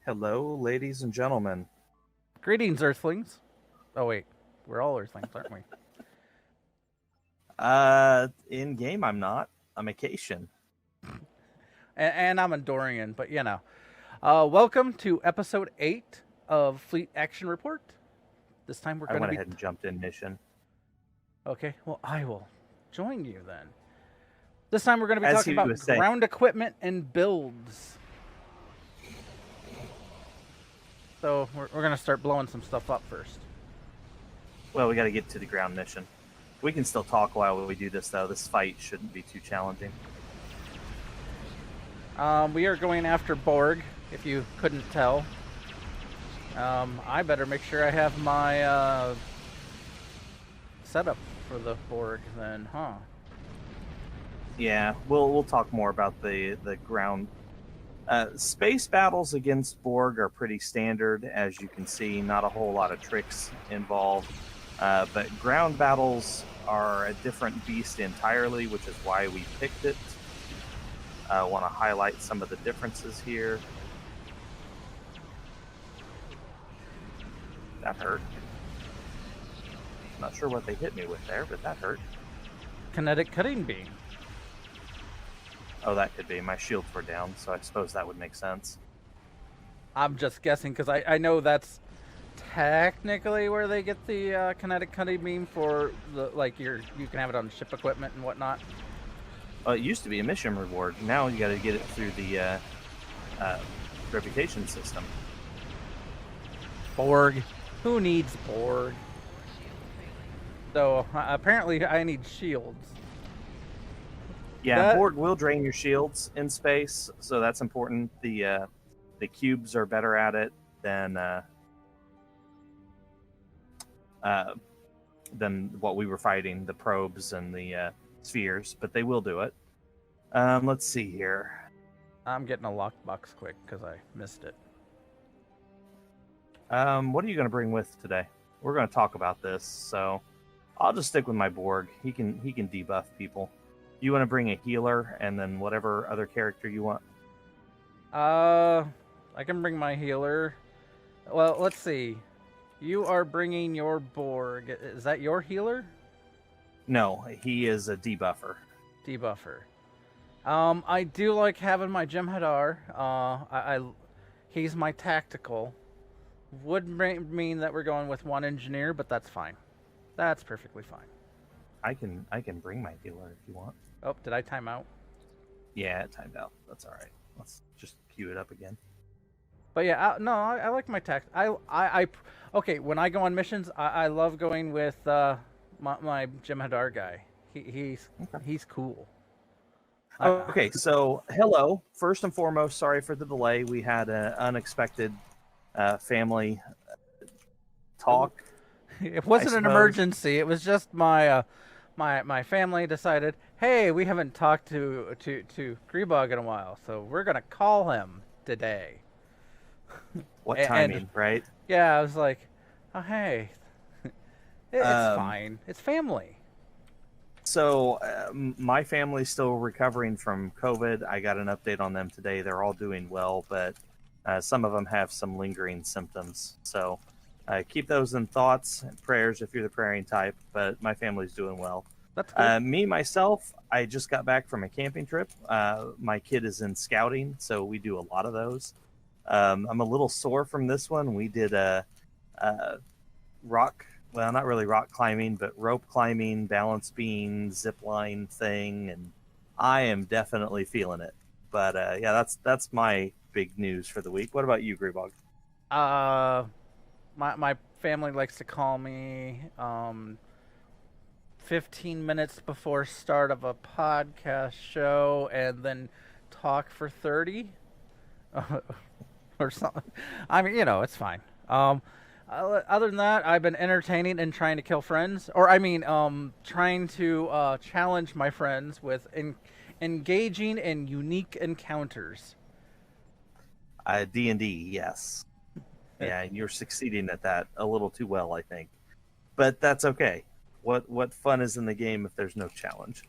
Hello, ladies and gentlemen. Greetings, Earthlings. Oh, wait. We're all Earthlings, aren't we? In game, I'm not. I'm a Cation. And I'm a Dorian, but you know. Welcome to episode 8 of Fleet Action Report. This time we're I going to went be. ahead and jumped in mission. Okay, well, I will join you then. This time we're going to be As talking he about was saying, ground equipment and builds. So we're going to start blowing some stuff up first. well, we got to get to the ground mission. We can still talk while we do this, though. This fight shouldn't be too challenging. We are going after Borg, if you couldn't tell. I better make sure I have my setup for the Borg then, huh? Yeah, we'll talk more about the ground. Space battles against Borg are pretty standard, as you can see. Not a whole lot of tricks involved. But ground battles are a different beast entirely, which is why we picked it. I want to highlight some of the differences here. That hurt. Not sure what they hit me with there, but that hurt. Kinetic cutting beam. Oh, that could be. My shields were down, so I suppose that would make sense. I'm just guessing because I know that's technically where they get the kinetic cutting beam for the you can have it on ship equipment and whatnot. It used to be a mission reward. Now you got to get it through the reputation system. Borg, who needs Borg? So apparently I need shields. Yeah, Borg will drain your shields in space, so that's important. The cubes are better at it than what we were fighting, the probes and the spheres, but they will do it. Let's see here. I'm getting a lockbox quick because I missed it. What are you going to bring with today? We're going to talk about this, so I'll just stick with my Borg. He can debuff people. You want to bring a healer and then whatever other character you want? I can bring my healer. Well, let's see. You are bringing your Borg. Is that your healer? No, he is a debuffer. Debuffer. I do like having my Jem'Hadar. He's my tactical. Would mean that we're going with one engineer, but that's fine. That's perfectly fine. I can bring my healer if you want. Oh, did I time out? Yeah, it timed out. That's all right. Let's just queue it up again. But yeah, no, I like my tact. Okay. When I go on missions, I love going with my Jem'Hadar guy. He's cool. Okay, so hello. First and foremost, sorry for the delay. We had an unexpected family talk. It wasn't an emergency. It was just my family decided, hey, we haven't talked to Greebog in a while, so we're gonna call him today. What timing, right? Yeah, I was like, oh hey, it's fine. It's family. So my family's still recovering from COVID. I got an update on them today. They're all doing well, but some of them have some lingering symptoms. So keep those in thoughts and prayers if you're the praying type. But my family's doing well. That's cool. Me, myself, I just got back from a camping trip. My kid is in scouting, so we do a lot of those. I'm a little sore from this one. We did a rock, well, not really rock climbing, but rope climbing, balance beam, zip line thing, and I am definitely feeling it. But yeah, that's my big news for the week. What about you, Greebog? My family likes to call me 15 minutes before start of a podcast show and then talk for 30 or something. I mean, it's fine. Other than that, I've been entertaining and trying to kill friends, or trying to challenge my friends with engaging in unique encounters. D&D, yes. Yeah, you're succeeding at that a little too well, I think. But that's okay. What fun is in the game if there's no challenge?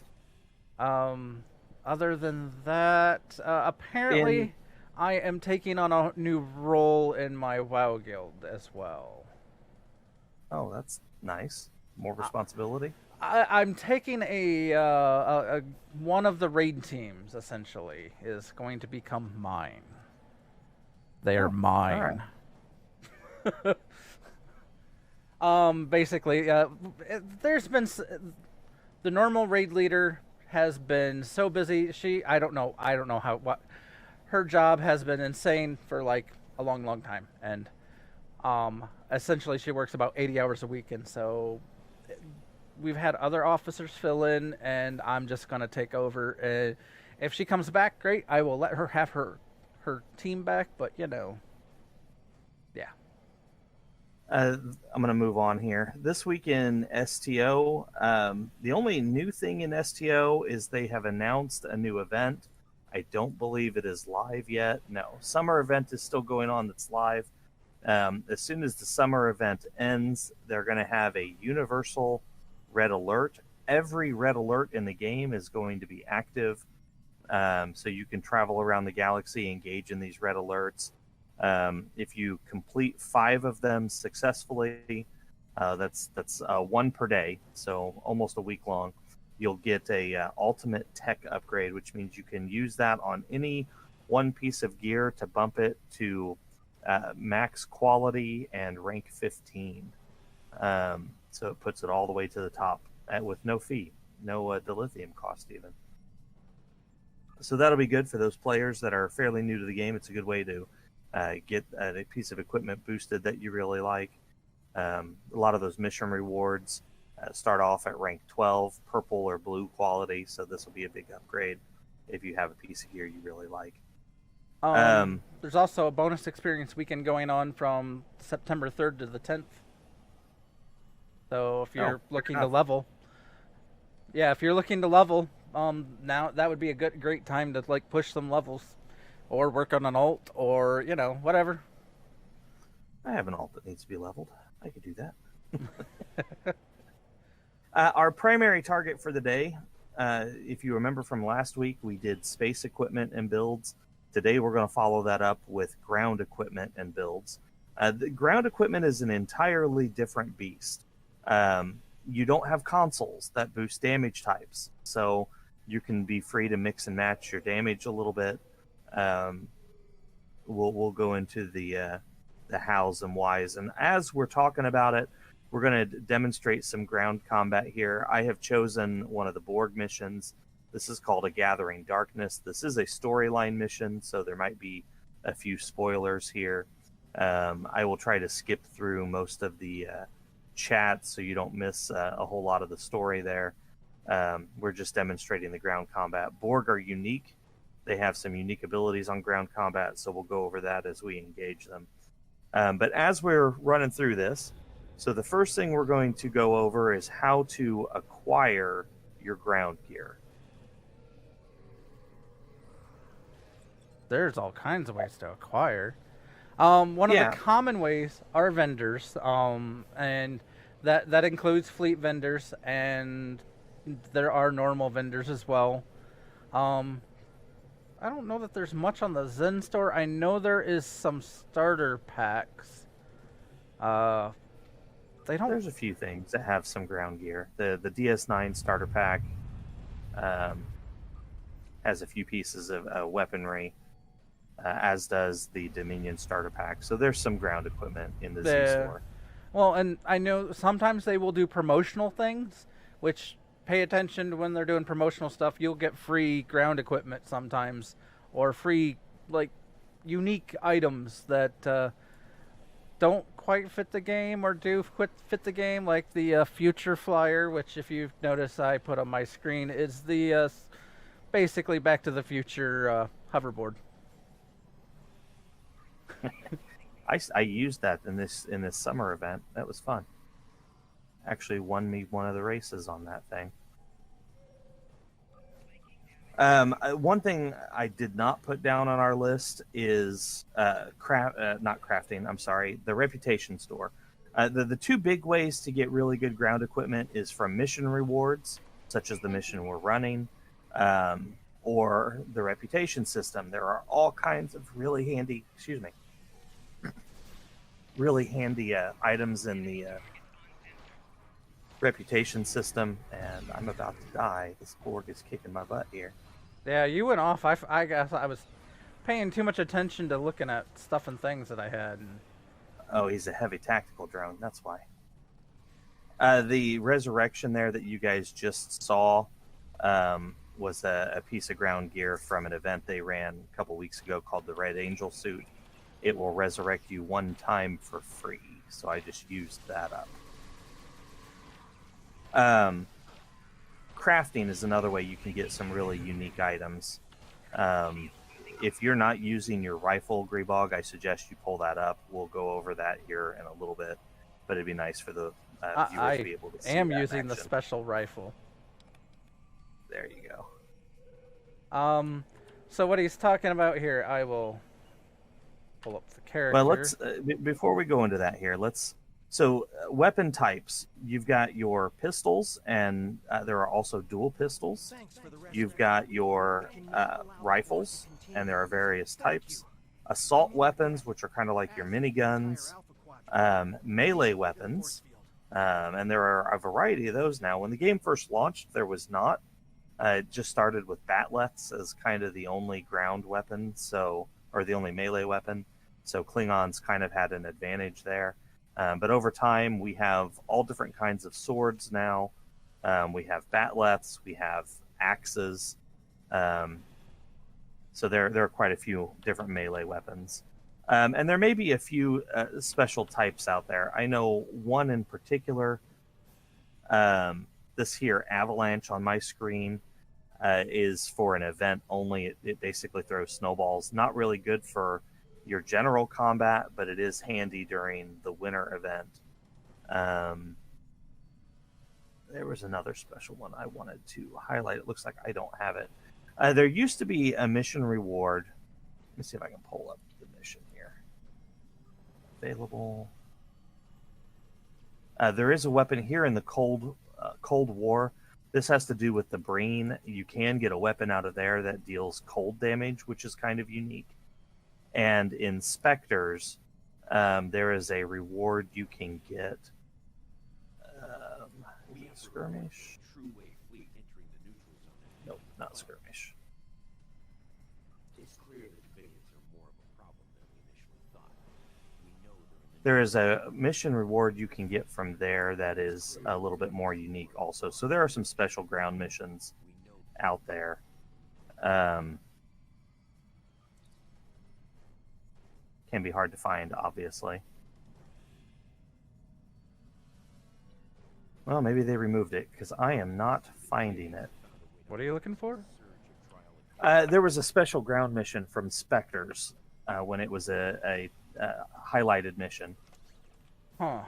Other than that, apparently I am taking on a new role in my WoW guild as well. Oh, that's nice. More responsibility. I'm taking a one of the raid teams. Essentially, is going to become mine. They are Oh, all right. mine. Basically, there's been the normal raid leader has been so busy. I don't know how what her job has been insane for like a long, long time, and essentially she works about 80 hours a week, and so we've had other officers fill in, and I'm just gonna take over. If she comes back, great. I will let her have her team back, but yeah. I'm going to move on here. This week in STO, the only new thing in STO is they have announced a new event. I don't believe it is live yet. No, summer event is still going on that's live. As soon as the summer event ends, they're going to have a universal red alert. Every red alert in the game is going to be active. So you can travel around the galaxy, engage in these red alerts. If you complete 5 of them successfully, that's one per day, so almost a week long. You'll get a ultimate tech upgrade, which means you can use that on any one piece of gear to bump it to max quality and rank 15. So it puts it all the way to the top with no fee, no dilithium cost even. So that'll be good for those players that are fairly new to the game. It's a good way to get a piece of equipment boosted that you really like. A lot of those mission rewards start off at rank 12, purple or blue quality, so this will be a big upgrade if you have a piece of gear you really like. There's also a bonus experience weekend going on from September 3rd to the 10th. So if you're looking to level, now that would be a great time to like push some levels, or work on an alt, or whatever. I have an alt that needs to be leveled. I could do that. Our primary target for the day, if you remember from last week, we did space equipment and builds. Today we're going to follow that up with ground equipment and builds. The ground equipment is an entirely different beast. You don't have consoles that boost damage types, so you can be free to mix and match your damage a little bit. We'll go into the hows and whys, and as we're talking about it, we're going to demonstrate some ground combat here. I have chosen one of the Borg missions. This is called A Gathering Darkness. This is a storyline mission, so there might be a few spoilers here. I will try to skip through most of the chat so you don't miss a whole lot of the story there. We're just demonstrating the ground combat. Borg are unique. They have some unique abilities on ground combat, so we'll go over that as we engage them. But as we're running through this, so the first thing we're going to go over is how to acquire your ground gear. There's all kinds of ways to acquire. One of the common ways are vendors, and that includes fleet vendors, and there are normal vendors as well. I don't know that there's much on the Zen store. I know there is some starter packs. There's a few things that have some ground gear. The DS9 starter pack has a few pieces of weaponry, as does the Dominion starter pack. So there's some ground equipment in the Z store. Well, and I know sometimes they will do promotional things, which pay attention to when they're doing promotional stuff. You'll get free ground equipment sometimes, or free like unique items that don't quite fit the game or do fit the game, like the Future Flyer, which if you've noticed I put on my screen, is the basically Back to the Future hoverboard. I used that in this summer event. That was fun. Actually won me one of the races on that thing. One thing I did not put down on our list is not crafting. I'm sorry, the reputation store. The two big ways to get really good ground equipment is from mission rewards, such as the mission we're running, or the reputation system. There are all kinds of really handy, really handy items in the reputation system. And I'm about to die. This Borg is kicking my butt here. Yeah, you went off. I guess I was paying too much attention to looking at stuff and things that I had. And... Oh, he's a heavy tactical drone. That's why. The resurrection there that you guys just saw was a piece of ground gear from an event they ran a couple weeks ago called the Red Angel suit. It will resurrect you one time for free, so I just used that up. Crafting is another way you can get some really unique items. If you're not using your rifle, Greebog, I suggest you pull that up. We'll go over that here in a little bit, but it'd be nice for the viewers to be able to see that. I am using the special rifle. There you go. So what he's talking about here, I will pull up the character. Well, let's before we go into that here, weapon types. You've got your pistols, and there are also dual pistols. You've got your rifles, and there are various types. Assault weapons, which are kind of like your miniguns. Melee weapons, and there are a variety of those now. When the game first launched, there was not. It just started with batleths as kind of the only ground weapon, or the only melee weapon. So Klingons kind of had an advantage there. But over time, we have all different kinds of swords now. We have batleths, we have axes. So there are quite a few different melee weapons. And there may be a few special types out there. I know one in particular, this here avalanche on my screen, is for an event only. It basically throws snowballs. Not really good for your general combat, but it is handy during the winter event. There was another special one I wanted to highlight. It looks like I don't have it. There used to be a mission reward. Let me see if I can pull up the mission here. Available. There is a weapon here in the Cold War. This has to do with the brain. You can get a weapon out of there that deals cold damage, which is kind of unique. And in Spectres, there is a reward you can get. Skirmish? Nope, not skirmish. There is a mission reward you can get from there that is a little bit more unique also. So there are some special ground missions out there. Can be hard to find, obviously. Well, maybe they removed it, because I am not finding it. What are you looking for? There was a special ground mission from Spectres when it was a highlighted mission. Huh.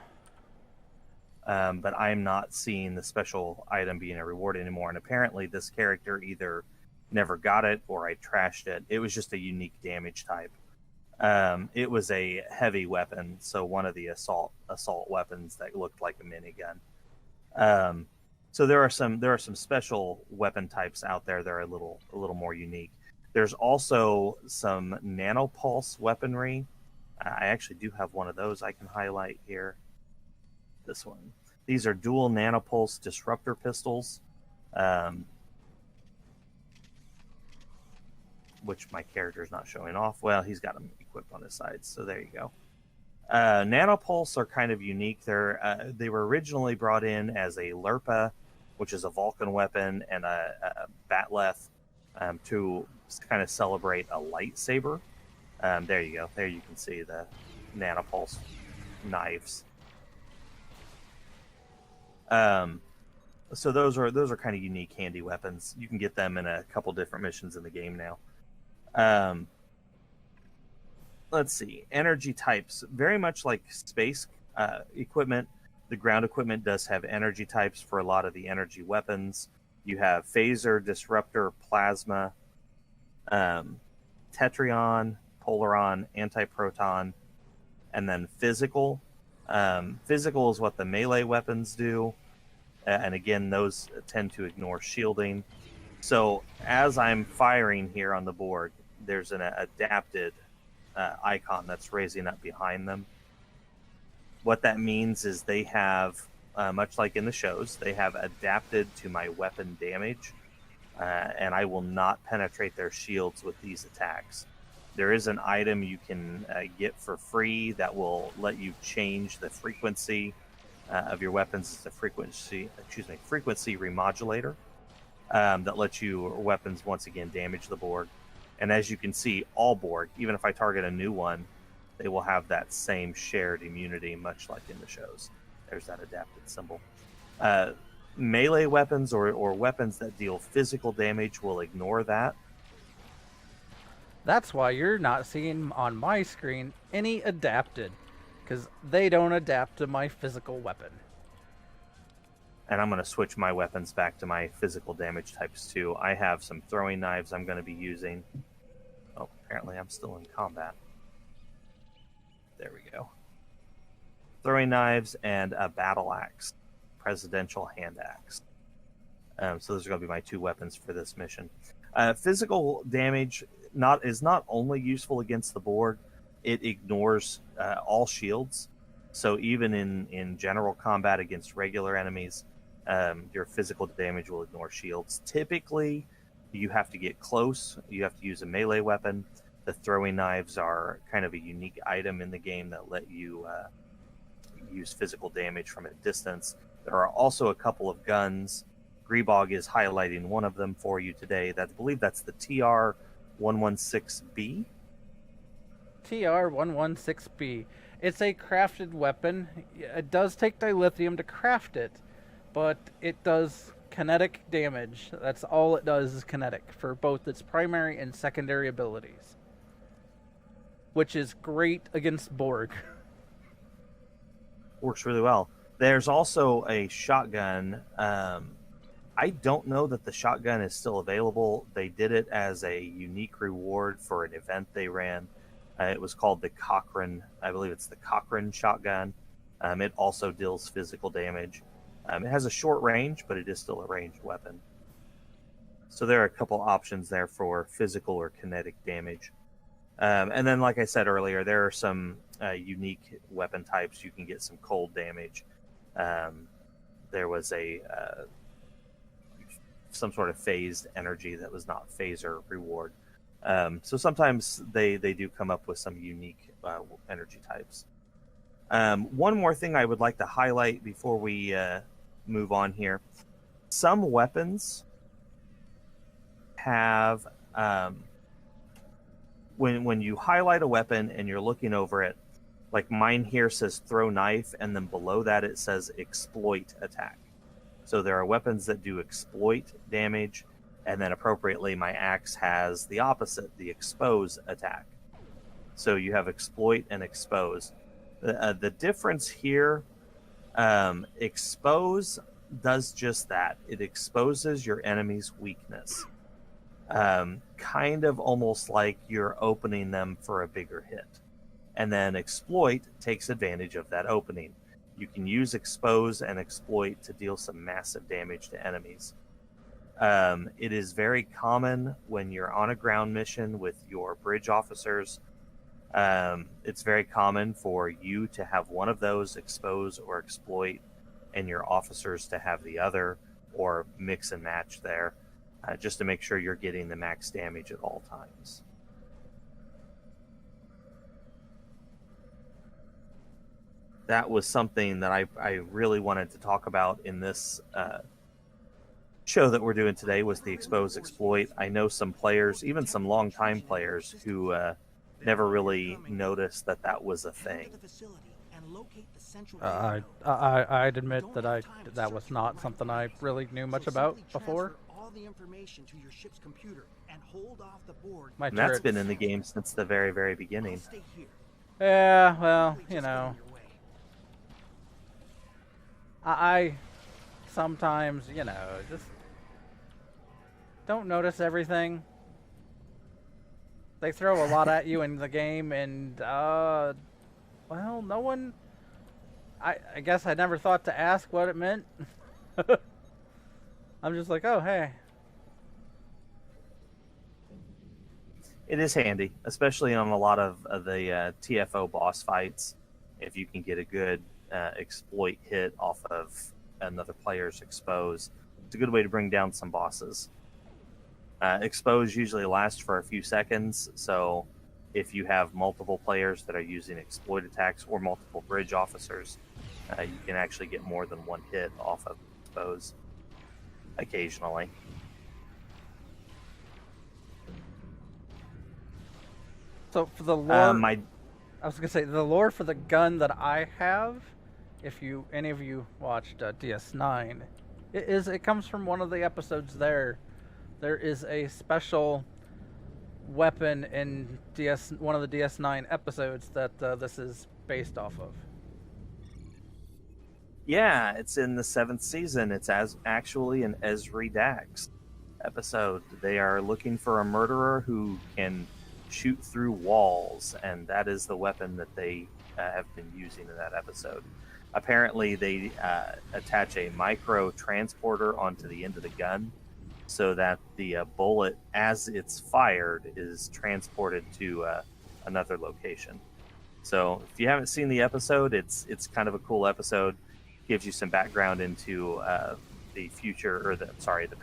But I'm not seeing the special item being a reward anymore. And apparently this character either never got it or I trashed it. It was just a unique damage type. It was a heavy weapon, so one of the assault weapons that looked like a minigun. So there are some special weapon types out there that are a little more unique. There's also some nanopulse weaponry. I actually do have one of those I can highlight here. This one. These are dual nanopulse disruptor pistols, which my character's not showing off. Well, he's got them equipped on his sides, so there you go. Nanopulse are kind of unique. They were originally brought in as a Lurpa, which is a Vulcan weapon, and a Batleth to kind of celebrate a lightsaber. There you go. There you can see the nanopulse knives. So those are kind of unique, handy weapons. You can get them in a couple different missions in the game now. Let's see. Energy types. Very much like space equipment, the ground equipment does have energy types for a lot of the energy weapons. You have phaser, disruptor, plasma, tetrion, polaron, antiproton, and then physical. Physical is what the melee weapons do. And again, those tend to ignore shielding. So as I'm firing here on the board, there's an adapted icon that's raising up behind them. What that means is they have, much like in the shows, they have adapted to my weapon damage, and I will not penetrate their shields with these attacks. There is an item you can get for free that will let you change the frequency of your weapons. It's a frequency remodulator that lets your weapons once again damage the board. And as you can see, all Borg, even if I target a new one, they will have that same shared immunity, much like in the shows. There's that adapted symbol. Melee weapons or weapons that deal physical damage will ignore that. That's why you're not seeing on my screen any adapted, because they don't adapt to my physical weapon. And I'm going to switch my weapons back to my physical damage types too. I have some throwing knives I'm going to be using. Oh, apparently I'm still in combat. There we go. Throwing knives and a battle axe, presidential hand axe. So those are going to be my two weapons for this mission. Physical damage is not only useful against the board, it ignores all shields. So even in general combat against regular enemies, your physical damage will ignore shields. Typically, you have to get close. You have to use a melee weapon. The throwing knives are kind of a unique item in the game that let you use physical damage from a distance. There are also a couple of guns. Greebog is highlighting one of them for you today. I believe that's the TR-116B. TR-116B. It's a crafted weapon. It does take dilithium to craft it, but it does kinetic damage. That's all it does is kinetic for both its primary and secondary abilities, which is great against Borg. Works really well. There's also a shotgun. I don't know that the shotgun is still available. They did it as a unique reward for an event they ran. It was called the Cochrane. I believe it's the Cochrane shotgun. It also deals physical damage. It has a short range, but it is still a ranged weapon. So there are a couple options there for physical or kinetic damage. And then, like I said earlier, there are some unique weapon types. You can get some cold damage. There was some sort of phased energy that was not phaser reward. So sometimes they do come up with some unique energy types. One more thing I would like to highlight before we move on here. Some weapons have, when you highlight a weapon and you're looking over it, like mine here says throw knife, and then below that it says exploit attack. So there are weapons that do exploit damage, and then appropriately my axe has the opposite, the expose attack. So you have exploit and expose. The difference here, expose does just that. It exposes your enemy's weakness. Kind of almost like you're opening them for a bigger hit. And then exploit takes advantage of that opening. You can use expose and exploit to deal some massive damage to enemies. It is very common when you're on a ground mission with your bridge officers. It's very common for you to have one of those, expose or exploit, and your officers to have the other, or mix and match there, just to make sure you're getting the max damage at all times. That was something that I really wanted to talk about in this show that we're doing today, was the expose exploit. I know some players, even some longtime players, who never really noticed that was a thing. I'd admit that that was not something I really knew much about before. And that's been in the game since the very, very beginning. Yeah, well, you know, I sometimes, you know, just don't notice everything. They throw a lot at you in the game, and well, no one. I guess I never thought to ask what it meant. I'm just like, oh hey. It is handy, especially on a lot of the TFO boss fights. If you can get a good exploit hit off of another player's expose, it's a good way to bring down some bosses. Expose usually lasts for a few seconds, so if you have multiple players that are using exploit attacks or multiple bridge officers, you can actually get more than one hit off of expose occasionally. So for the lore, I was gonna say the lore for the gun that I have. If any of you watched DS9, it comes from one of the episodes there. There is a special weapon in one of the DS9 episodes that this is based off of. Yeah, it's in the 7th season. It's actually an Ezri Dax episode. They are looking for a murderer who can shoot through walls, and that is the weapon that they have been using in that episode. Apparently, they attach a micro transporter onto the end of the gun so that the bullet, as it's fired, is transported to another location. So if you haven't seen the episode, it's kind of a cool episode. Gives you some background into the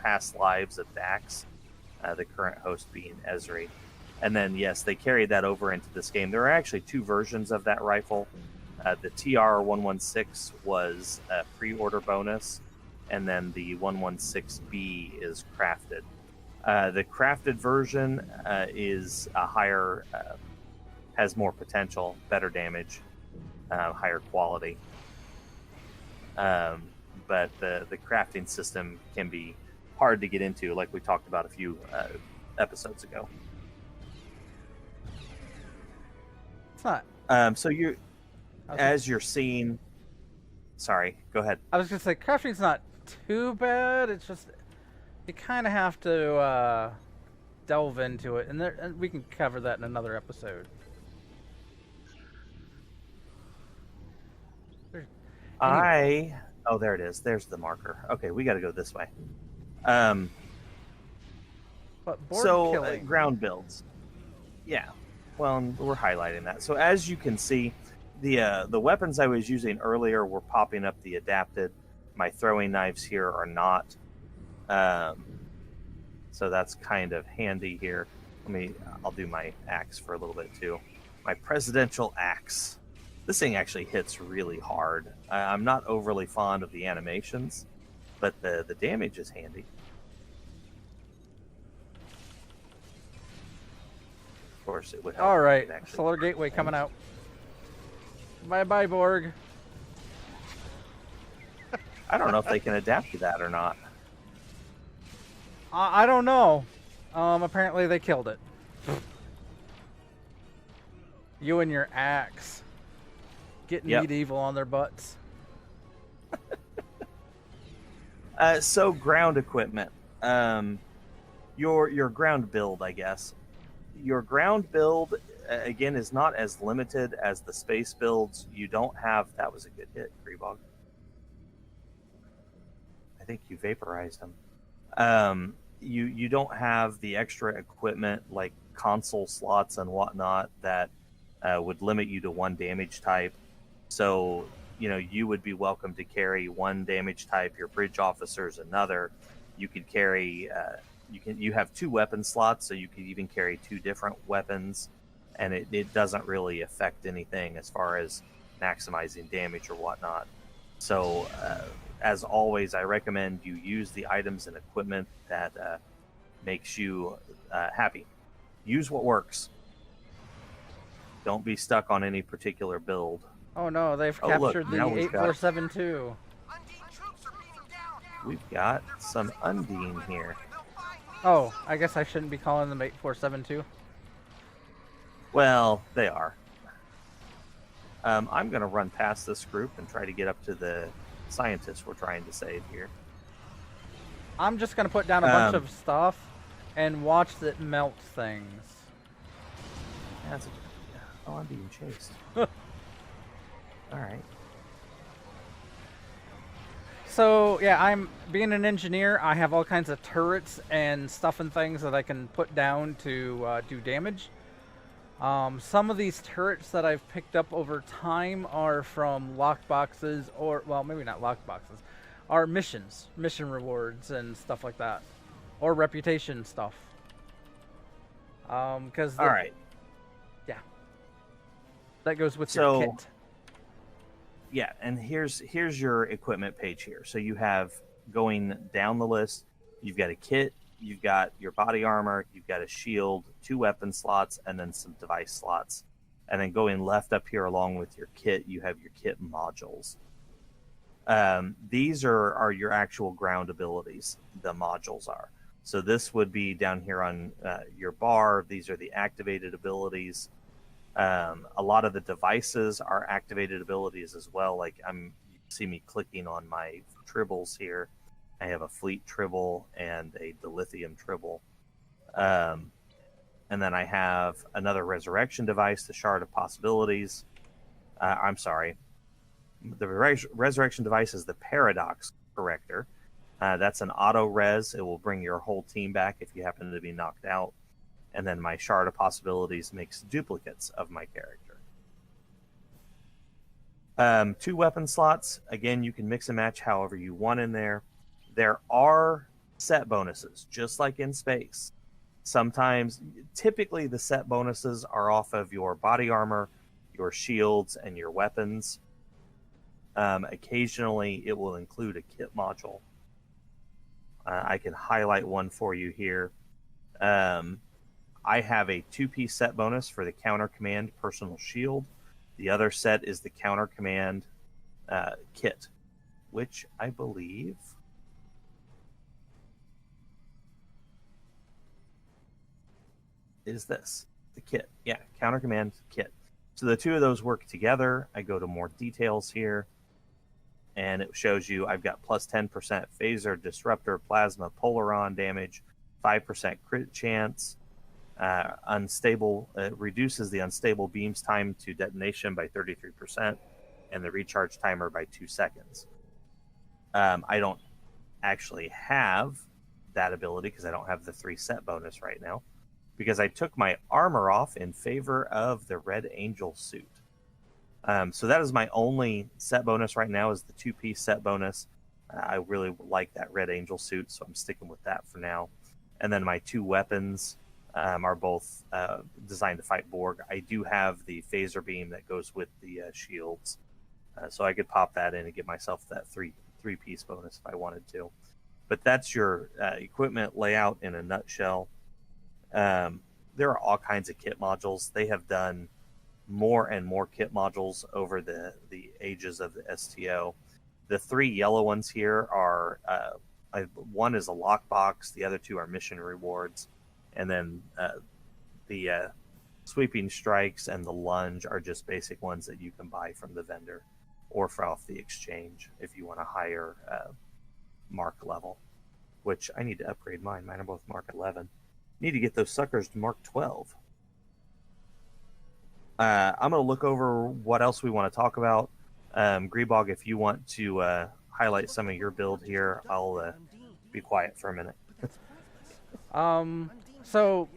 past lives of Dax, the current host being Ezri. And then, yes, they carried that over into this game. There are actually two versions of that rifle. The TR-116 was a pre-order bonus, and then the 116B is crafted. The crafted version is a higher, has more potential, better damage, higher quality. But the crafting system can be hard to get into, like we talked about a few episodes ago. It's not. So you're seeing. Sorry, go ahead. I was gonna say crafting's not too bad. It's just you kind of have to delve into it, and we can cover that in another episode. Oh, there it is. There's the marker. Okay, we got to go this way. But ground builds. Yeah. Well, we're highlighting that. So as you can see, the weapons I was using earlier were popping up the adapted. My throwing knives here are not. So that's kind of handy here. I'll do my axe for a little bit too. My presidential axe. This thing actually hits really hard. I'm not overly fond of the animations, but the damage is handy. Of course, it would help. All right, Solar Gateway coming out. Bye-bye, Borg. I don't know if they can adapt to that or not. I don't know. Apparently they killed it. You and your axe. Getting medieval on their butts. So ground equipment. Your ground build, I guess. Your ground build, again, is not as limited as the space builds. You don't have... That was a good hit, Greebog. I think you vaporized him. You don't have the extra equipment like console slots and whatnot that would limit you to one damage type. So, you would be welcome to carry one damage type. Your bridge officers another. You could carry. You have two weapon slots, so you could even carry two different weapons, and it doesn't really affect anything as far as maximizing damage or whatnot. So, as always, I recommend you use the items and equipment that makes you happy. Use what works. Don't be stuck on any particular build. Oh no, they've captured the 8472. We've got some Undine here. Oh, I guess I shouldn't be calling them 8472. Well, they are. I'm going to run past this group and try to get up to the scientists we're trying to save here. I'm just going to put down a bunch of stuff and watch it melt things. I'm being chased. All right. So yeah, I'm being an engineer. I have all kinds of turrets and stuff and things that I can put down to do damage. Some of these turrets that I've picked up over time are from lockboxes, or well, maybe not lockboxes, are missions, mission rewards, and stuff like that, or reputation stuff. Because All right. yeah, that goes with your So kit. yeah, and here's your equipment page here. So you have going down the list, you've got a kit, you've got your body armor, you've got a shield, 2 weapon slots, and then some device slots. And then going left up here along with your kit, you have your kit modules. These are your actual ground abilities. The modules are. So this would be down here on your bar. These are the activated abilities. A lot of the devices are activated abilities as well. Like you see me clicking on my tribbles here. I have a fleet tribble and a dilithium tribble. And then I have another resurrection device, the shard of possibilities. I'm sorry. The resurrection device is the paradox corrector. That's an auto res. It will bring your whole team back if you happen to be knocked out. And then my shard of possibilities makes duplicates of my character. 2 weapon slots. Again, you can mix and match however you want in there. There are set bonuses, just like in space. Sometimes, typically, the set bonuses are off of your body armor, your shields, and your weapons. Occasionally, it will include a kit module. I can highlight one for you here. I have a 2-piece set bonus for the Counter Command personal shield. The other set is the Counter Command kit, which I believe is this, the kit. Yeah, Counter Command kit. So the two of those work together. I go to more details here, and it shows you I've got plus 10% phaser, disruptor, plasma, polaron damage, 5% crit chance, unstable, reduces the unstable beam's time to detonation by 33%, and the recharge timer by 2 seconds. I don't actually have that ability because I don't have the 3 set bonus right now, because I took my armor off in favor of the Red Angel suit. So that is my only set bonus right now, is the 2-piece set bonus. I really like that Red Angel suit, so I'm sticking with that for now. And then my 2 weapons are both designed to fight Borg. I do have the phaser beam that goes with the shields, so I could pop that in and get myself that three-piece bonus if I wanted to. But that's your equipment layout in a nutshell. There are all kinds of kit modules. They have done more and more kit modules over the ages of the STO. The 3 yellow ones here are one is a lockbox, the other 2 are mission rewards, and then the sweeping strikes and the lunge are just basic ones that you can buy from the vendor or off the exchange if you want a higher mark level, which I need to upgrade mine. Mine are both Mark 11. Need to get those suckers to Mark 12. I'm going to look over what else we want to talk about. Greebog, if you want to highlight some of your build here, I'll be quiet for a minute. So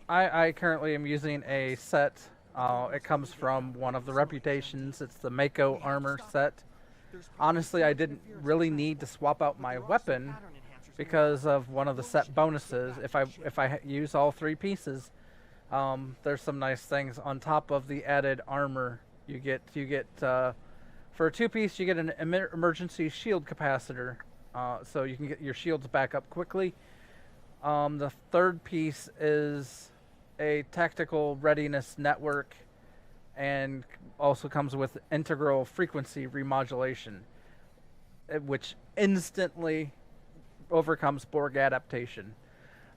I currently am using a set. It comes from one of the reputations. It's the Mako armor set. Honestly, I didn't really need to swap out my weapon because of one of the set bonuses. If I use all 3 pieces, there's some nice things on top of the added armor. You get for a 2-piece, you get an emergency shield capacitor, so you can get your shields back up quickly. The 3rd piece is a tactical readiness network, and also comes with integral frequency remodulation, which instantly overcomes Borg adaptation.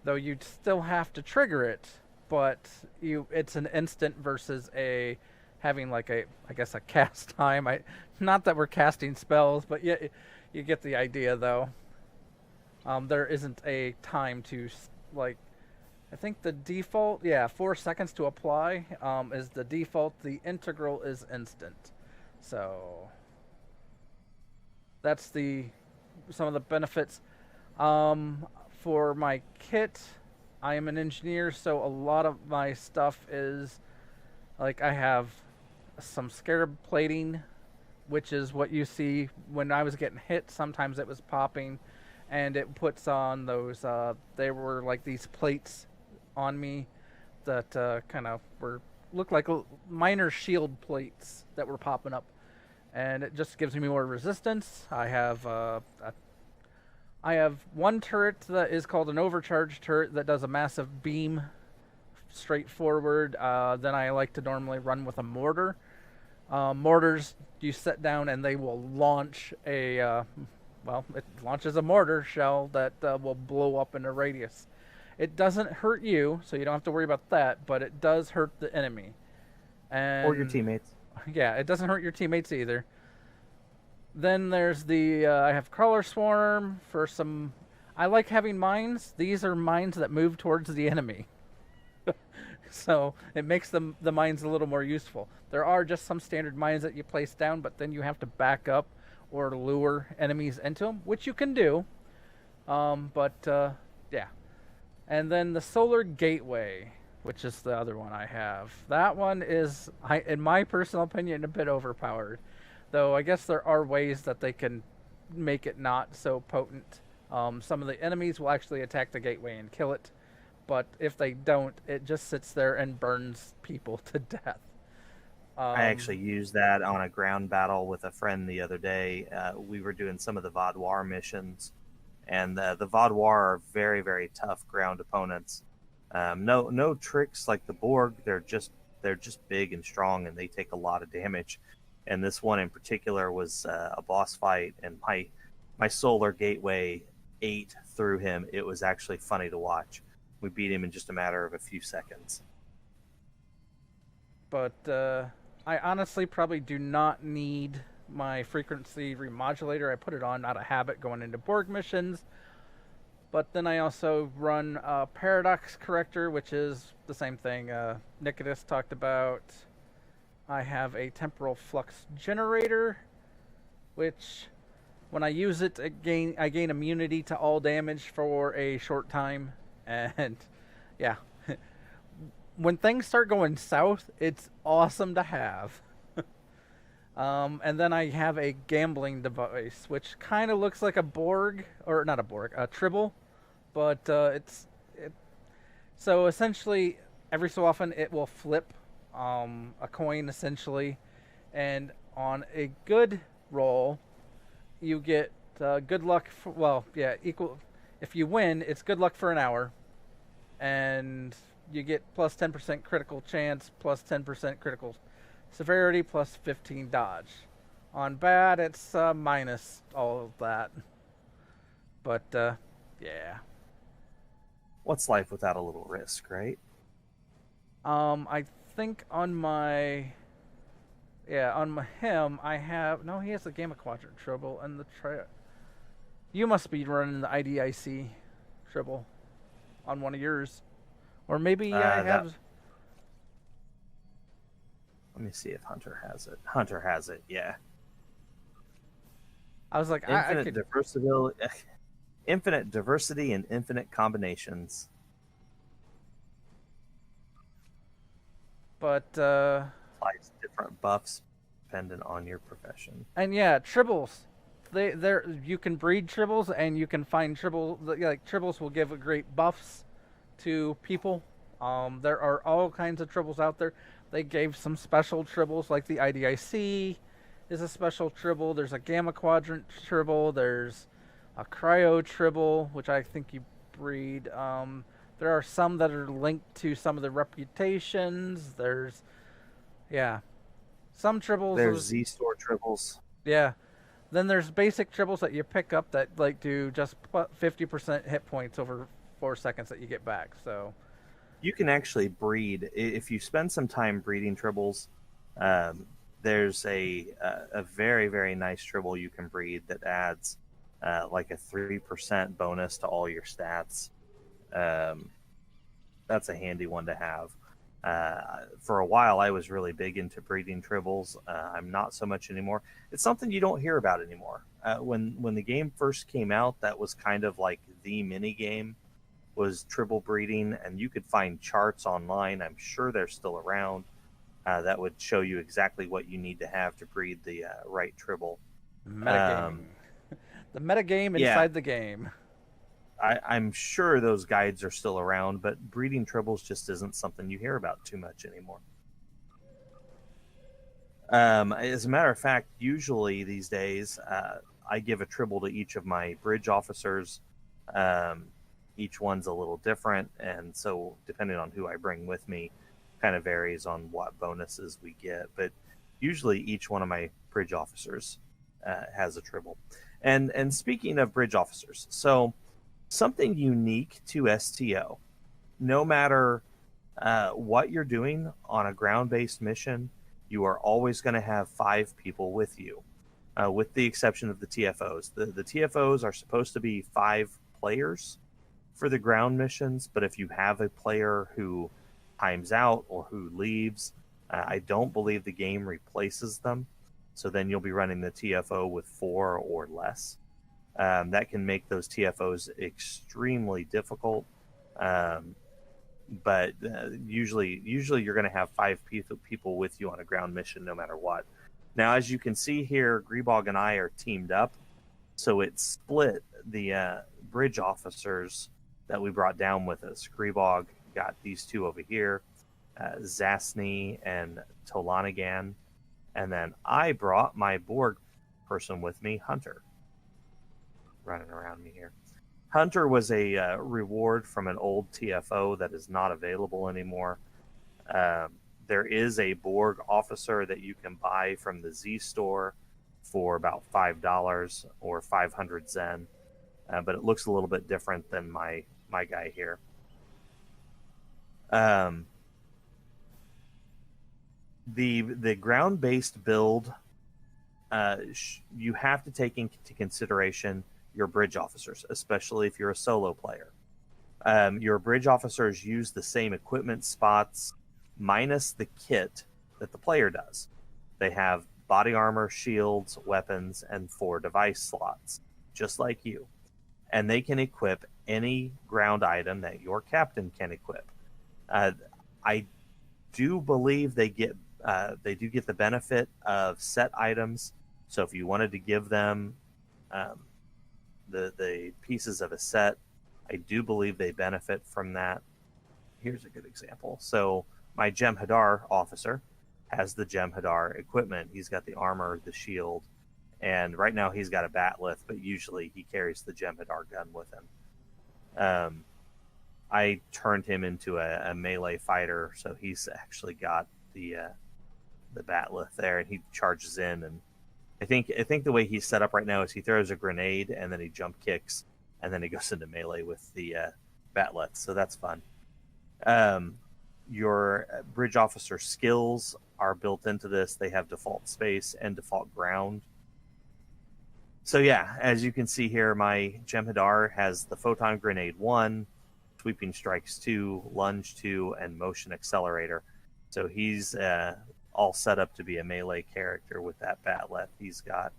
Though you'd still have to trigger it, but it's an instant versus having like a cast time. Not that we're casting spells, but yeah, you get the idea though. There isn't a time to I think the default, 4 seconds to apply is the default. The integral is instant. So that's the some of the benefits. Um, for my kit, I am an engineer, so a lot of my stuff is like I have some scarab plating, which is what you see when I was getting hit. Sometimes it was popping, and it puts on those. They were like these plates on me that kind of were looked like minor shield plates that were popping up, and it just gives me more resistance. I have one turret that is called an overcharge turret that does a massive beam straight forward. Then I like to normally run with a mortar. Mortars you set down and they will launch it launches a mortar shell that will blow up in a radius. It doesn't hurt you, so you don't have to worry about that, but it does hurt the enemy. And Or your teammates. yeah, it doesn't hurt your teammates either. Then there's the I have crawler swarm for some. I like having mines. These are mines that move towards the enemy, so it makes the mines a little more useful. There are just some standard mines that you place down, but then you have to back up or lure enemies into them, which you can do. Yeah. And then the solar gateway, which is the other one I have. That one is, in my personal opinion, a bit overpowered. Though I guess there are ways that they can make it not so potent. Some of the enemies will actually attack the gateway and kill it, but if they don't, it just sits there and burns people to death. I actually used that on a ground battle with a friend the other day. We were doing some of the Vaadwaur missions, and the Vaadwaur are very, very tough ground opponents. No tricks like the Borg. They're just big and strong, and they take a lot of damage. And this one in particular was a boss fight, and my solar gateway ate through him. It was actually funny to watch. We beat him in just a matter of a few seconds. But I honestly probably do not need my frequency remodulator. I put it on out of habit going into Borg missions. But then I also run a paradox corrector, which is the same thing Nikitas talked about. I have a temporal flux generator, which when I use it, I gain immunity to all damage for a short time. And yeah, when things start going south, it's awesome to have. And then I have a gambling device, which kind of looks like a Borg, or not a Borg, a Tribble, but so essentially every so often it will flip a coin essentially, and on a good roll, you get good luck. Equal. If you win, it's good luck for an hour, and you get plus 10% critical chance, plus 10% critical severity, plus 15 dodge. On bad, it's minus all of that. But yeah. What's life without a little risk, right? I think on him I have he has the Gamma Quadrant Tribble and the You must be running the IDIC Tribble on one of yours, or maybe I have. Let me see if Hunter has it. Hunter has it, yeah. I was like, infinite diversity and infinite combinations. But applies different buffs dependent on your profession. And yeah, tribbles. You can breed tribbles, and you can find tribbles. Like tribbles will give great buffs to people. There are all kinds of tribbles out there. They gave some special tribbles, like the IDIC is a special tribble. There's a Gamma Quadrant tribble. There's a Cryo tribble, which I think you breed. There are some that are linked to some of the reputations. There's, some tribbles. There's Z-Store tribbles. Yeah. Then there's basic tribbles that you pick up that like do just 50% hit points over 4 seconds that you get back. So you can actually breed if you spend some time breeding tribbles. There's a very, very nice tribble you can breed that adds like a 3% bonus to all your stats. That's a handy one to have. For a while, I was really big into breeding tribbles. I'm not so much anymore. It's something you don't hear about anymore. when the game first came out, that was kind of like the mini game, was tribble breeding, and you could find charts online. I'm sure they're still around that would show you exactly what you need to have to breed the right tribble. Metagaming. The metagame Yeah, inside the game. I'm sure those guides are still around, but breeding tribbles just isn't something you hear about too much anymore. As a matter of fact, usually these days, I give a tribble to each of my bridge officers. Each one's a little different, and so depending on who I bring with me, kind of varies on what bonuses we get. But usually, each one of my bridge officers has a tribble. And speaking of bridge officers, so something unique to STO, no matter what you're doing on a ground-based mission, you are always going to have 5 people with you, with the exception of the TFOs. The TFOs are supposed to be 5 players for the ground missions, but if you have a player who times out or who leaves, I don't believe the game replaces them. So then you'll be running the TFO with 4 or less. That can make those TFOs extremely difficult. But usually you're going to have 5 people with you on a ground mission no matter what. Now, as you can see here, Greebog and I are teamed up, so it split the bridge officers that we brought down with us. Greebog got these 2 over here, Zasny and Tolanagan, and then I brought my Borg person with me, Hunter, running around me here. Hunter was a reward from an old TFO that is not available anymore. There is a Borg officer that you can buy from the Z store for about $5 or 500 Zen, but it looks a little bit different than my guy here. The ground-based build, you have to take into consideration your bridge officers, especially if you're a solo player. Your bridge officers use the same equipment spots minus the kit that the player does. They have body armor, shields, weapons, and 4 device slots, just like you. And they can equip any ground item that your captain can equip. I do believe they do get the benefit of set items. So if you wanted to give them the pieces of a set, I do believe they benefit from that. Here's a good example. So my Jem'Hadar officer has the Jem'Hadar equipment. He's got the armor, the shield, and right now he's got a batleth, but usually he carries the Jem'Hadar gun with him. I turned him into a melee fighter, so he's actually got the batleth there, and he charges in. And I think the way he's set up right now is he throws a grenade and then he jump kicks and then he goes into melee with the batleth. So that's fun. Your bridge officer skills are built into this. They have default space and default ground. So yeah, as you can see here, my Jem'Hadar has the Photon Grenade 1, Sweeping Strikes 2, Lunge 2, and Motion Accelerator. So he's all set up to be a melee character with that batleth he's got.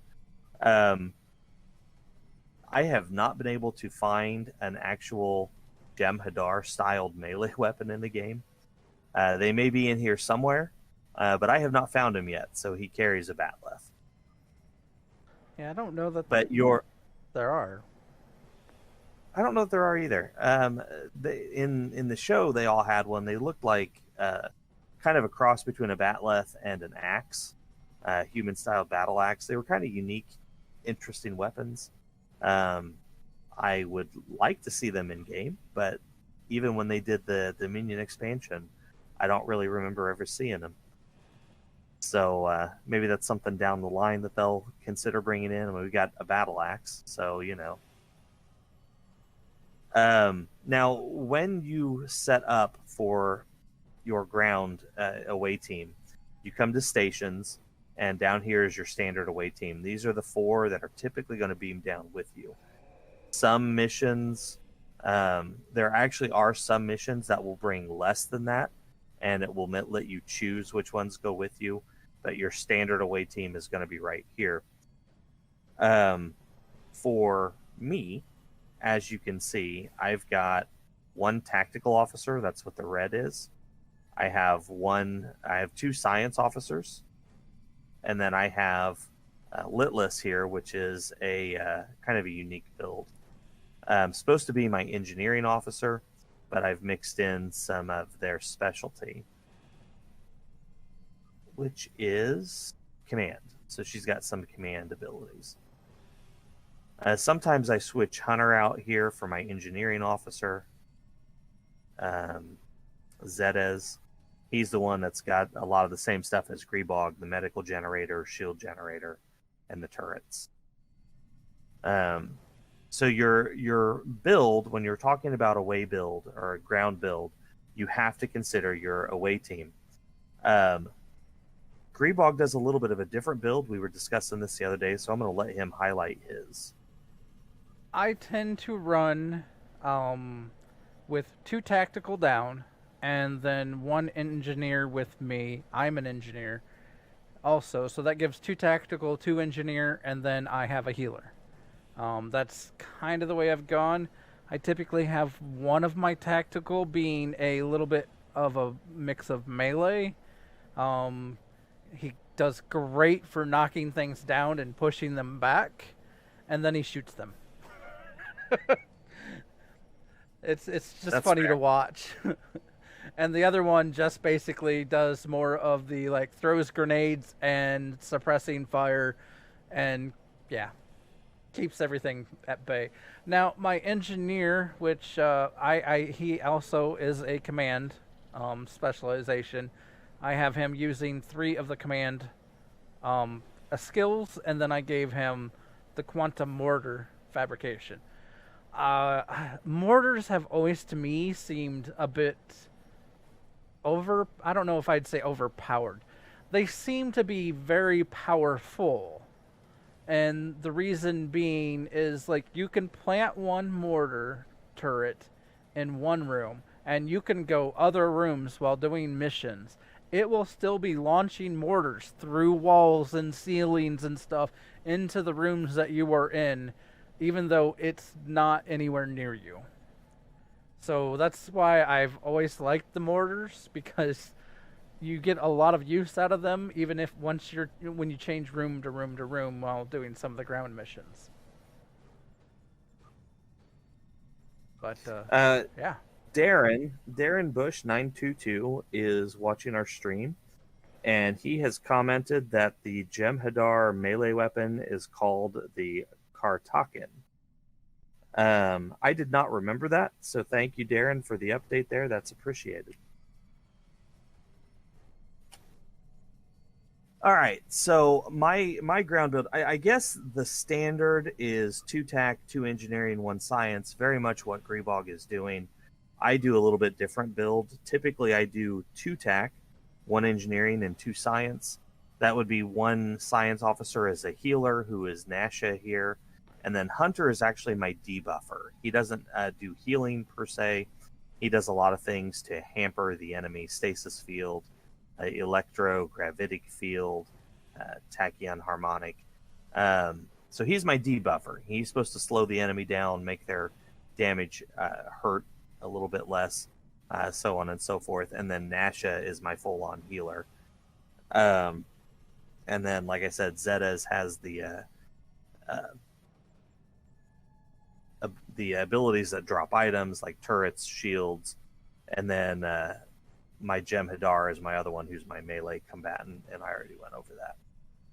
I have not been able to find an actual Jem'Hadar styled melee weapon in the game. They may be in here somewhere, but I have not found him yet. So he carries a batleth. Yeah, I don't know that. But there are. I don't know if there are either. In the show, they all had one. They looked like kind of a cross between a batleth and an axe, human-style battle axe. They were kind of unique, interesting weapons. I would like to see them in game, but even when they did the Dominion expansion, I don't really remember ever seeing them. So maybe that's something down the line that they'll consider bringing in. I mean, we got a battle axe, so you know. Now, when you set up for your ground away team, you come to stations, and down here is your standard away team. These are the 4 that are typically going to beam down with you. Some missions, there actually are some missions that will bring less than that, and it will let you choose which ones go with you, but your standard away team is going to be right here. For me, as you can see, I've got one tactical officer. That's what the red is. I have two science officers, and then I have Litless here, which is a kind of a unique build. Supposed to be my engineering officer, but I've mixed in some of their specialty, which is command. So she's got some command abilities. Sometimes I switch Hunter out here for my engineering officer. Zedez, he's the one that's got a lot of the same stuff as Greebog, the medical generator, shield generator, and the turrets. So your build, when you're talking about away build or a ground build, you have to consider your away team. Greebog does a little bit of a different build. We were discussing this the other day, so I'm going to let him highlight his. I tend to run with 2 tactical down, and then 1 engineer with me. I'm an engineer also, so that gives 2 tactical, 2 engineer, and then I have a healer. That's kind of the way I've gone. I typically have one of my tactical being a little bit of a mix of melee. He does great for knocking things down and pushing them back, and then he shoots them. It's just That's funny fair. to watch. And the other one just basically does more of the like throws grenades and suppressing fire, and yeah, keeps everything at bay. Now my engineer, which he also is a command specialization. I have him using 3 of the command skills, and then I gave him the quantum mortar fabrication. Mortars have always to me seemed a bit I don't know if I'd say overpowered. They seem to be very powerful. And the reason being is like you can plant one mortar turret in one room and you can go other rooms while doing missions. It will still be launching mortars through walls and ceilings and stuff into the rooms that you are in, even though it's not anywhere near you. So that's why I've always liked the mortars, because you get a lot of use out of them, even if when you change room to room to room while doing some of the ground missions. But yeah. Darren Bush 922 is watching our stream, and he has commented that the Jem'Hadar melee weapon is called the Kartakin. I did not remember that, so thank you, Darren, for the update there. That's appreciated. All right, so my ground build, I guess the standard is 2 tac, 2 engineering, 1 science, very much what Greebog is doing. I do a little bit different build. Typically, I do 2 tac, 1 engineering, and 2 science. That would be 1 science officer as a healer, who is Nasha here. And then Hunter is actually my debuffer. He doesn't do healing per se. He does a lot of things to hamper the enemy: stasis field, electrogravitic field, tachyon harmonic. So he's my debuffer. He's supposed to slow the enemy down, make their damage hurt a little bit less, so on and so forth. And then Nasha is my full-on healer. And then, like I said, Zedez has the abilities that drop items like turrets, shields, and then my Jem'Hadar is my other one, who's my melee combatant, and I already went over that.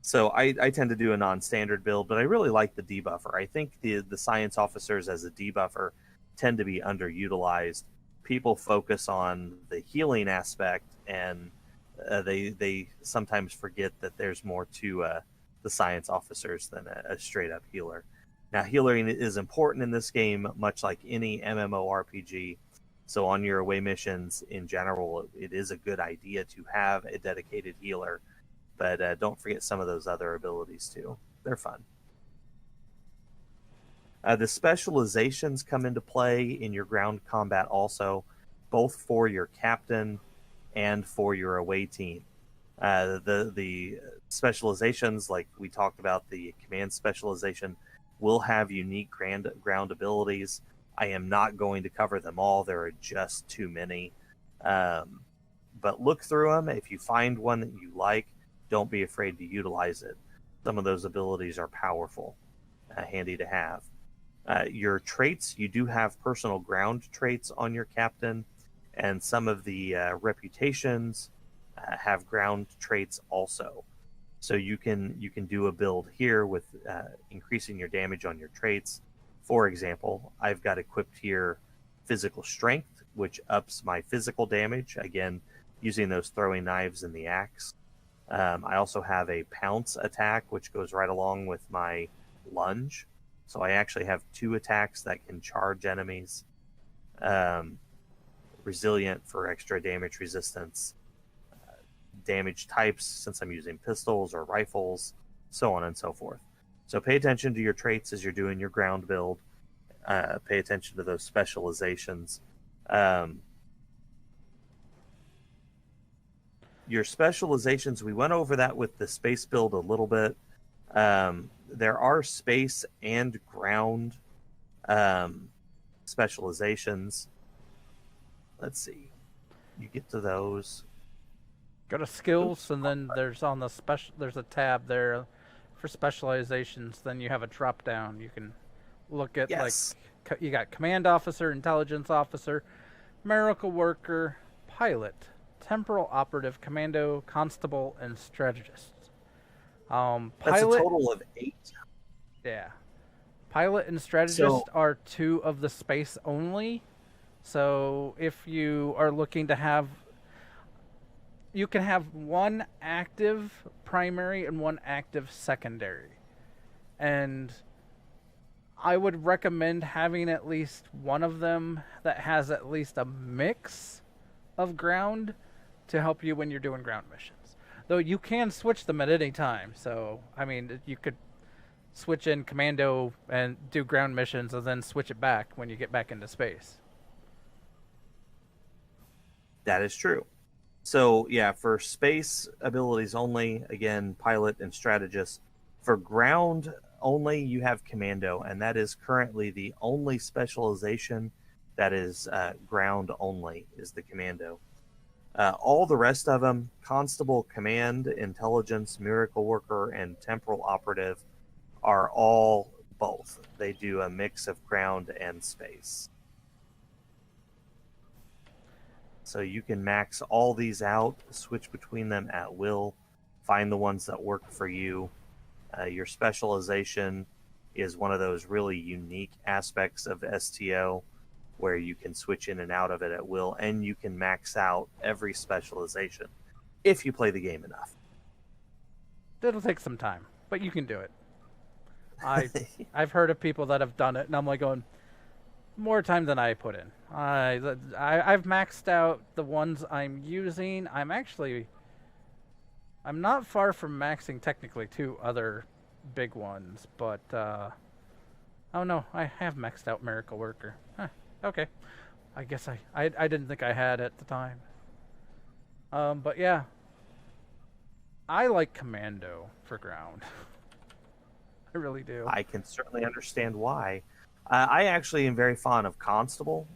So I tend to do a non-standard build, but I really like the debuffer. I think the science officers as a debuffer tend to be underutilized. People focus on the healing aspect, and they sometimes forget that there's more to the science officers than a straight-up healer. Now, healing is important in this game, much like any MMORPG. So on your away missions in general, it is a good idea to have a dedicated healer, but don't forget some of those other abilities too. They're fun. The specializations come into play in your ground combat also, both for your captain and for your away team. The specializations, like we talked about, the command specialization will have unique ground abilities. I am not going to cover them all. There are just too many. Um, but look through them. If you find one that you like, don't be afraid to utilize it. Some of those abilities are powerful, handy to have. Your traits, you do have personal ground traits on your captain, and some of the reputations have ground traits also. So you can do a build here with increasing your damage on your traits. For example, I've got equipped here physical strength, which ups my physical damage. Again, using those throwing knives and the axe. I also have a pounce attack, which goes right along with my lunge. So I actually have two attacks that can charge enemies. Um, Resilient for extra damage resistance. Damage types, since I'm using pistols or rifles, so on and so forth. So pay attention to your traits as you're doing your ground build. Pay attention to those specializations. Your specializations, we went over that with the space build a little bit. There are space and ground specializations. Let's see. You get to those. Go to skills, Oops. and then there's on the special. There's a tab there for specializations. Then you have a drop down. You can look at Yes. you got command officer, intelligence officer, miracle worker, pilot, temporal operative, commando, constable, and strategist. That's a Pilot, total of 8. yeah, pilot and strategist So are two of the space only. So if you are looking to have, you can have one active primary and one active secondary. And I would recommend having at least one of them that has at least a mix of ground to help you when you're doing ground missions. Though you can switch them at any time. So, I mean, you could switch in commando and do ground missions and then switch it back when you get back into space. that is true. So yeah, for space abilities only, again, pilot and strategist. For ground only, you have commando, and that is currently the only specialization that is ground only is the commando. All the rest of them, constable, command, intelligence, miracle worker, and temporal operative, are all both. They do a mix of ground and space. So you can max all these out, switch between them at will, find the ones that work for you. Your specialization is one of those really unique aspects of STO where you can switch in and out of it at will, and you can max out every specialization if you play the game enough. It'll take some time, but you can do it. I've heard of people that have done it, and I'm like going, more time than I put in. I've maxed out the ones I'm using. I'm not far from maxing technically two other big ones, but oh no, I have maxed out Miracle Worker. Huh, okay, I guess I didn't think I had at the time. But yeah, I like Commando for ground. I really do. I can certainly understand why. I actually am very fond of Constable,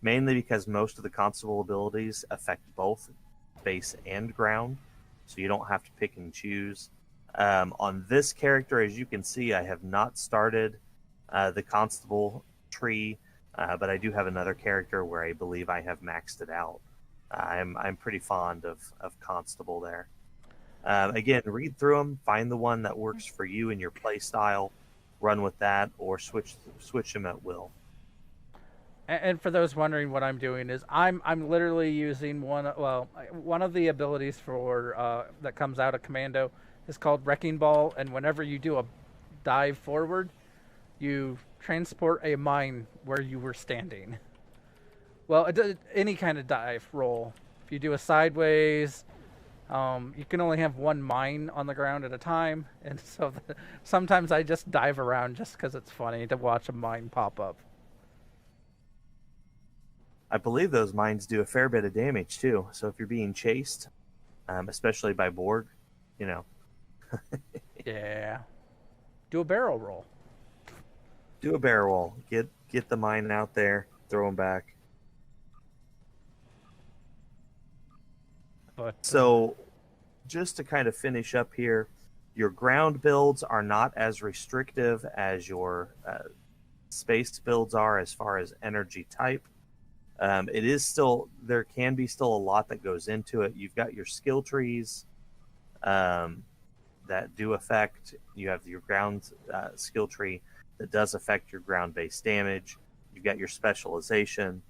mainly because most of the Constable abilities affect both base and ground, so you don't have to pick and choose. On this character, as you can see, I have not started the Constable tree, but I do have another character where I believe I have maxed it out. I'm pretty fond of Constable there. Again, read through them, find the one that works for you and your play style, run with that, or switch them at will. And for those wondering what I'm doing is I'm literally using one of the abilities for that comes out of Commando is called Wrecking Ball, and whenever you do a dive forward, you transport a mine where you were standing. Well, any kind of dive roll. If you do a sideways, you can only have one mine on the ground at a time, and so sometimes I just dive around just because it's funny to watch a mine pop up. I believe those mines do a fair bit of damage too. So if you're being chased, especially by Borg. You know, Yeah. Do a barrel roll. do a barrel roll. Get the mine out there. Throw them back. But So, just to kind of finish up here, your ground builds are not as restrictive as your space builds are as far as energy type. It is still, there can be still a lot that goes into it. You've got your skill trees um, that do affect, you have your ground skill tree that does affect your ground based damage. You've got your specialization.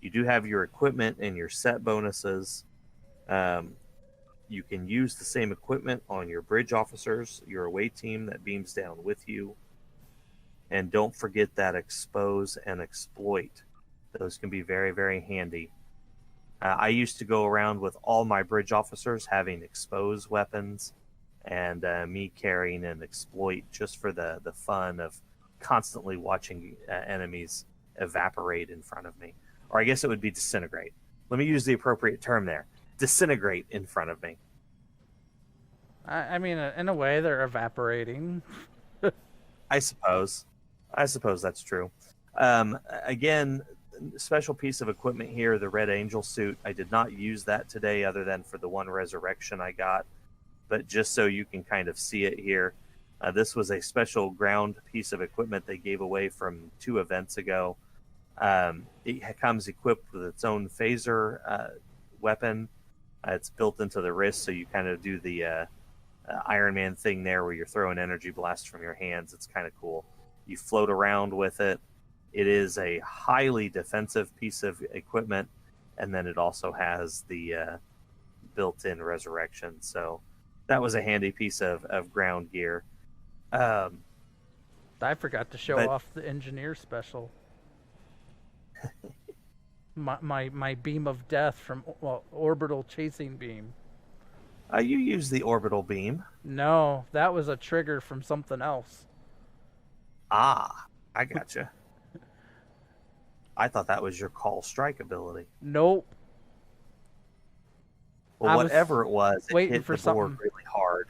You do have your equipment and your set bonuses. Um, you can use the same equipment on your bridge officers, your away team that beams down with you. And don't forget that expose and exploit. Those can be very, very handy. I used to go around with all my bridge officers having expose weapons and me carrying an exploit just for the fun of constantly watching enemies evaporate in front of me. Or I guess it would be disintegrate. Let me use the appropriate term there. Disintegrate in front of me. I mean, in a way, they're evaporating. I suppose that's true. Again, special piece of equipment here, the Red Angel suit. I did not use that today other than for the one resurrection I got, but just so you can kind of see it here. This was a special ground piece of equipment they gave away from 2 events ago. It comes equipped with its own phaser weapon. It's built into the wrist, so you kind of do the Iron Man thing there where you're throwing energy blasts from your hands. It's kind of cool. You float around with it. It is a highly defensive piece of equipment, and then it also has the built-in resurrection. So that was a handy piece of ground gear. I forgot to show off the engineer special. my beam of death from orbital chasing beam. You use the orbital beam. No, that was a trigger from something else. Ah, I gotcha. I thought that was your call strike ability. Nope. Well, whatever it was, it hit the board really hard.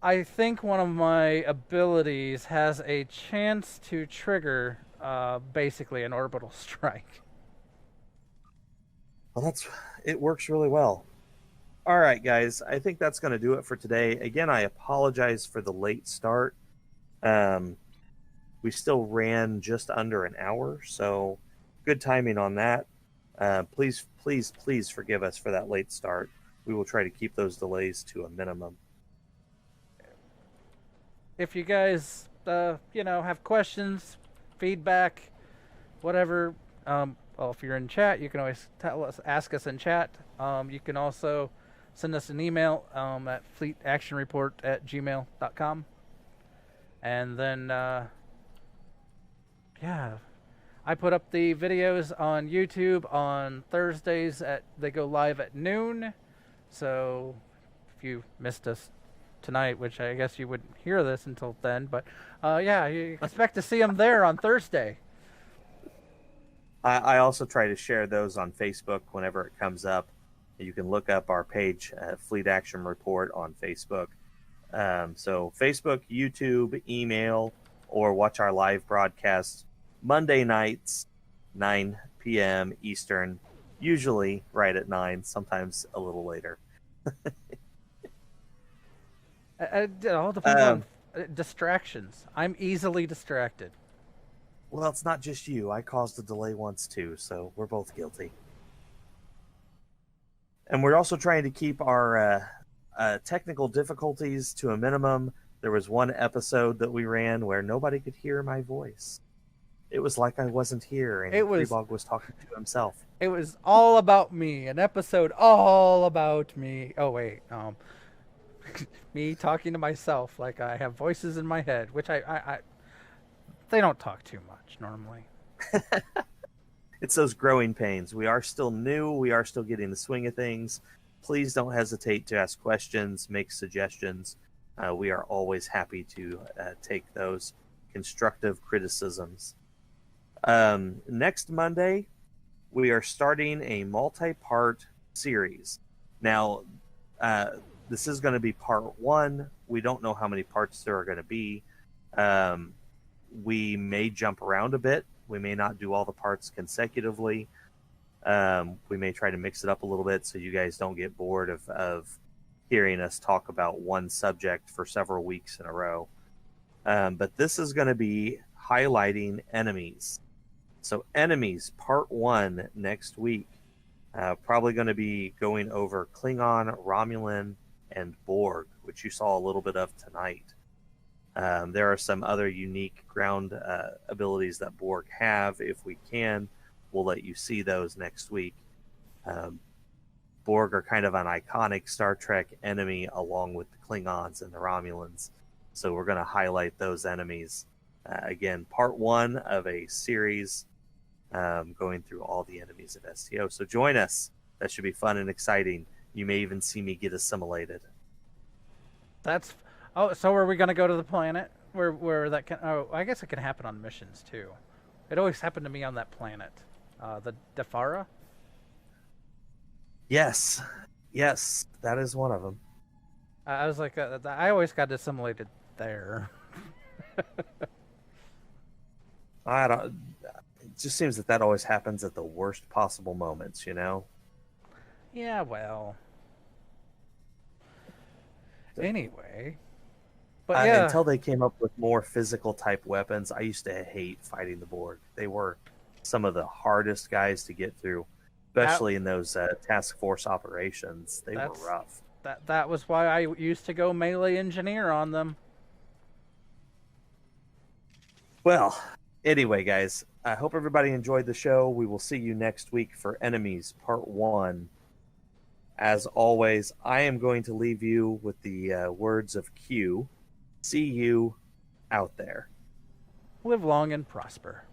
I think one of my abilities has a chance to trigger basically an orbital strike. Well, it works really well. All right, guys, I think that's going to do it for today. Again, I apologize for the late start. We still ran just under an hour, so good timing on that. Please forgive us for that late start. We will try to keep those delays to a minimum. If you guys, have questions, feedback, whatever, if you're in chat, you can always ask us in chat. You can also send us an email at fleetactionreport@gmail.com. And then, I put up the videos on YouTube on Thursdays they go live at noon. So if you missed us tonight, which I guess you wouldn't hear this until then, but you expect to see them there on Thursday. I also try to share those on Facebook whenever it comes up. You can look up our page, Fleet Action Report, on Facebook. So Facebook, YouTube, email, or watch our live broadcasts Monday nights, 9 p.m. Eastern, usually right at 9, sometimes a little later. It all depends on distractions. I'm easily distracted. Well, it's not just you. I caused a delay once too, so we're both guilty. And we're also trying to keep our technical difficulties to a minimum. There was one episode that we ran where nobody could hear my voice. It was like I wasn't here, and Freebog was talking to himself. It was all about me. An episode all about me. Oh, wait. Me talking to myself like I have voices in my head, which I they don't talk too much normally. It's those growing pains. We are still new. We are still getting the swing of things. Please don't hesitate to ask questions, make suggestions. We are always happy to take those constructive criticisms. Next Monday, we are starting a multi-part series. Now, uh, this is going to be part one. We don't know how many parts there are going to be. Um, we may jump around a bit. We may not do all the parts consecutively. We may try to mix it up a little bit so you guys don't get bored of hearing us talk about one subject for several weeks in a row. But this is going to be highlighting enemies. So, enemies, part one next week. Probably going to be going over Klingon, Romulan, and Borg, which you saw a little bit of tonight. There are some other unique ground abilities that Borg have. If we can, we'll let you see those next week. Borg are kind of an iconic Star Trek enemy along with the Klingons and the Romulans. So we're going to highlight those enemies. Again, part one of a series going through all the enemies of STO. So join us. That should be fun and exciting. You may even see me get assimilated. That's so are we gonna go to the planet where that can? Oh, I guess it can happen on missions too. It always happened to me on that planet, the Defara. Yes, that is one of them. I was like, I always got assimilated there. I don't. It just seems that always happens at the worst possible moments, you know. Yeah, well. Anyway, but yeah, until they came up with more physical type weapons, I used to hate fighting the Borg. They were some of the hardest guys to get through, especially in those task force operations. They were rough. That was why I used to go melee engineer on them. Well, anyway, guys, I hope everybody enjoyed the show. We will see you next week for Enemies Part 1. As always, I am going to leave you with the words of Q. See you out there. Live long and prosper.